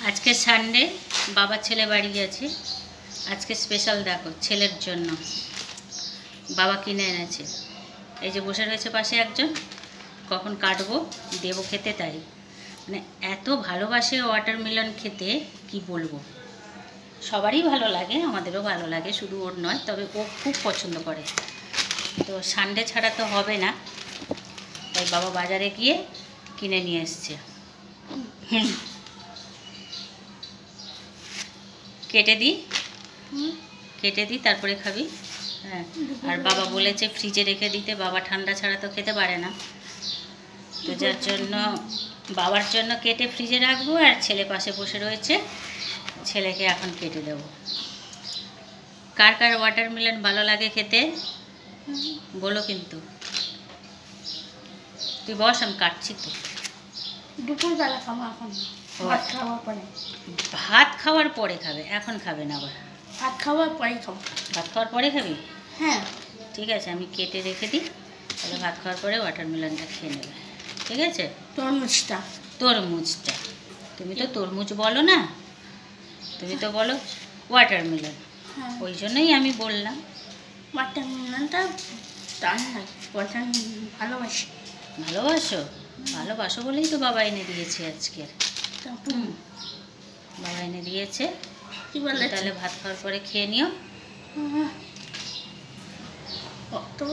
আজকে সানডে, বাবা ছেলে বাড়ি গেছে। আজকে স্পেশাল দেখো ছেলের জন্য বাবা কিনে এনেছে। এই যে বসে রয়েছে পাশে একজন, কখন কাটবো দেবো খেতে, তাই মানে এত ভালোবাসে ওয়াটারমেলন খেতে কি বলবো। সবারই ভালো লাগে, আমাদেরও ভালো লাগে, শুধু ওর নয়, তবে ও খুব পছন্দ করে। তো সানডে ছাড়া তো হবে না, তাই বাবা বাজারে গিয়ে কিনে নিয়ে এসছে। কেটে দিই তারপরে খাবি। হ্যাঁ, আর বাবা বলেছে ফ্রিজে রেখে দিতে, বাবা ঠান্ডা ছাড়া তো খেতে পারে না। তো যার জন্য বাবার জন্য কেটে ফ্রিজে রাখবো, আর ছেলে পাশে বসে রয়েছে, ছেলেকে এখন কেটে দেবো। কার কার ওয়াটারমেলন ভালো লাগে খেতে বলো কিন্তু। তুই বস, আমি কাটছি তো। দুপুরবেলা খাবো, এখন ভাত খাওয়ার পরে। ভাত খাওয়ার পরে খাবে, এখন খাবে না আবার? ভাত খাওয়ার পরে খাবো। ভাত খাওয়ার পরে খাবি? হ্যাঁ ঠিক আছে, আমি কেটে রেখে দিই, তাহলে ভাত খাওয়ার পরে ওয়াটারমেলনটা খেয়ে নেবে। ঠিক আছে? তরমুজটা তুমি তো তরমুজ বলো না, তুমি তো বলো ওয়াটারমেলন। হ্যাঁ, ওই জন্যই আমি বললাম। ওয়াটারমেলনটা দারুণ লাগে, ভালোবাসো বলেই তো বাবা এনে দিয়েছে আজকের। হুম, বাবা এনে দিয়েছে, কি বলে তাহলে ভাত খাওয়ার পরে খেয়ে নিও। তো